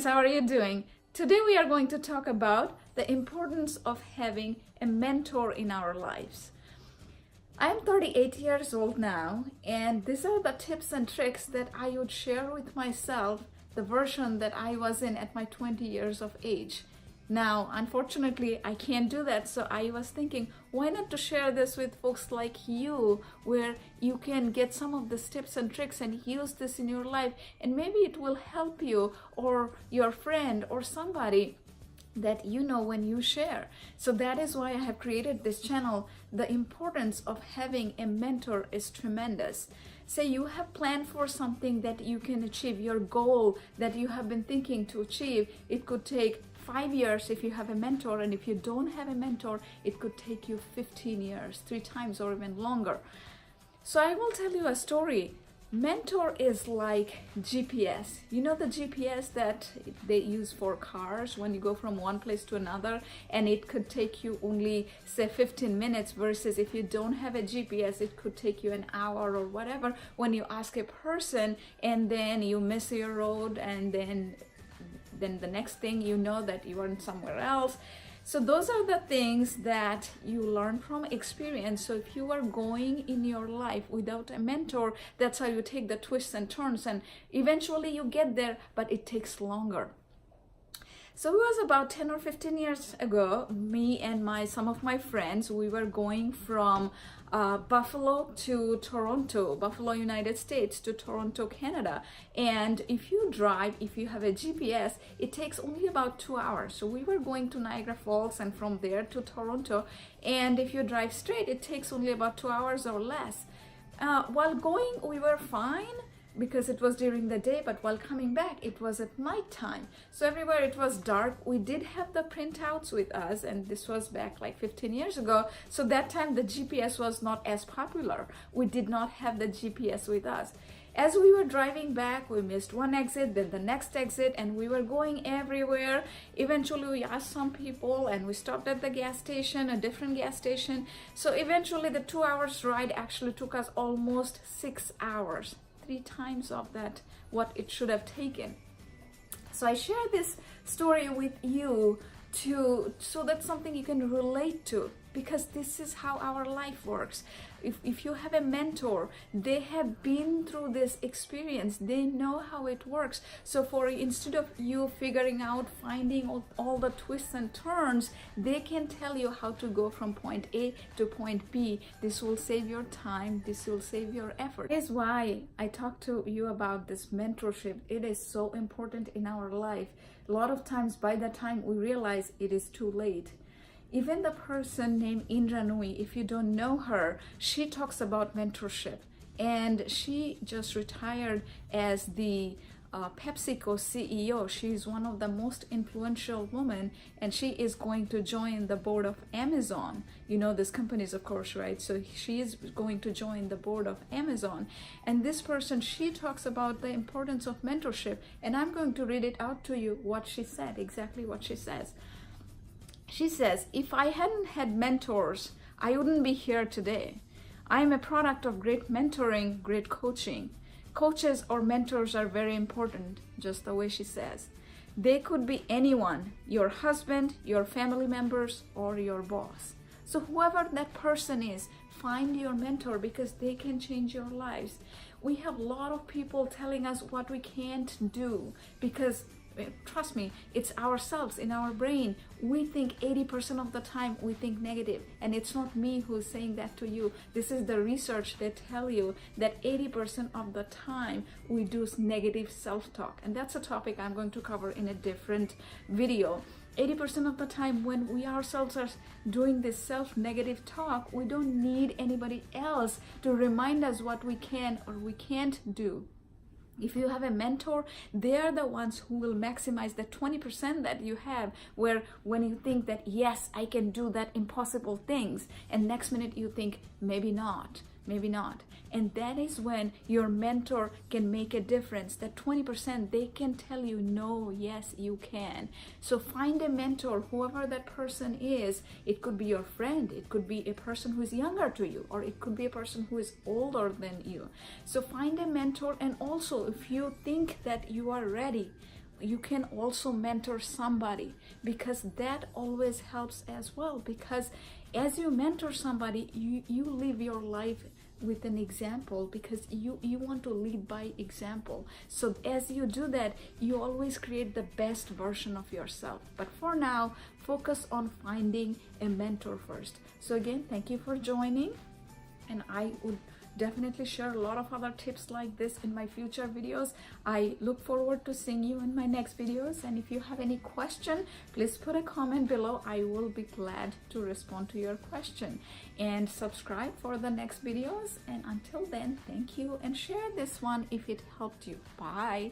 How are you doing? Today we are going to talk about the importance of having a mentor in our lives. I'm 38 years old now, and these are the tips and tricks that I would share with myself, the version that I was in at my 20 years of age. Now, unfortunately, I can't do that, so I was thinking, why not to share this with folks like you, where you can get some of these tips and tricks and use this in your life, and maybe it will help you or your friend or somebody that you know when you share. So that is why I have created this channel. The importance of having a mentor is tremendous. Say you have planned for something that you can achieve, your goal that you have been thinking to achieve. It could take 5 years if you have a mentor, and if you don't have a mentor, it could take you 15 years, 3 times or even longer. So I will tell you a story. Mentor is like GPS. You know the GPS that they use for cars when you go from one place to another, and it could take you only say 15 minutes, versus if you don't have a GPS, it could take you an hour or whatever when you ask a person and then you miss your road, and then the next thing you know that you are somewhere else. So those are the things that you learn from experience. So if you are going in your life without a mentor, that's how you take the twists and turns, and eventually you get there, but it takes longer. So it was about 10 or 15 years ago, me and some of my friends, we were going from Buffalo to Toronto, Buffalo, United States to Toronto, Canada. And if you drive, if you have a GPS, it takes only about 2 hours. So we were going to Niagara Falls and from there to Toronto. And if you drive straight, it takes only about 2 hours or less. While going, we were fine, because it was during the day, but while coming back, it was at night time. So everywhere it was dark. We did have the printouts with us, and this was back like 15 years ago. So that time the GPS was not as popular. We did not have the GPS with us. As we were driving back, we missed one exit, then the next exit, and we were going everywhere. Eventually we asked some people, and we stopped at the gas station, a different gas station. So eventually the 2 hours ride actually took us almost 6 hours. 3 times of that what it should have taken. So I share this story with you so that's something you can relate to, because this is how our life works. If you have a mentor, they have been through this experience, they know how it works. So instead of you figuring out, finding all the twists and turns, they can tell you how to go from point A to point B. This will save your time, this will save your effort. That is why I talk to you about this mentorship. It is so important in our life. A lot of times by the time we realize, it is too late. Even the person named Indra Nooyi, if you don't know her, she talks about mentorship, and she just retired as the PepsiCo CEO. She's one of the most influential women, and she is going to join the board of Amazon. You know these companies, of course, right? So she is going to join the board of Amazon. And this person, she talks about the importance of mentorship, and I'm going to read it out to you what she said, exactly what she says. She says, if I hadn't had mentors, I wouldn't be here today. I am a product of great mentoring, great coaching. Coaches or mentors are very important, just the way she says. They could be anyone, your husband, your family members, or your boss. So whoever that person is, find your mentor, because they can change your lives. We have a lot of people telling us what we can't do, because trust me, it's ourselves in our brain. We think 80% of the time we think negative, and it's not me who's saying that to you. This is the research that tell you that 80% of the time we do negative self-talk, and that's a topic I'm going to cover in a different video. 80% of the time when we ourselves are doing this self-negative talk, we don't need anybody else to remind us what we can or we can't do. If you have a mentor, they are the ones who will maximize the 20% that you have, where when you think that, yes, I can do that impossible things, and next minute you think, maybe not. maybe not. And that is when your mentor can make a difference. That 20%, they can tell you, no, yes, you can. So find a mentor, whoever that person is. It could be your friend, it could be a person who is younger to you, or it could be a person who is older than you. So find a mentor. And also, if you think that you are ready, you can also mentor somebody, because that always helps as well. Because as you mentor somebody, you live your life with an example, because you want to lead by example. So as you do that, you always create the best version of yourself. But for now, focus on finding a mentor first. So again, thank you for joining, and I would definitely share a lot of other tips like this in my future videos. I look forward to seeing you in my next videos, and if you have any question, please put a comment below. I will be glad to respond to your question, and subscribe for the next videos. And until then, thank you, and share this one if it helped you. Bye.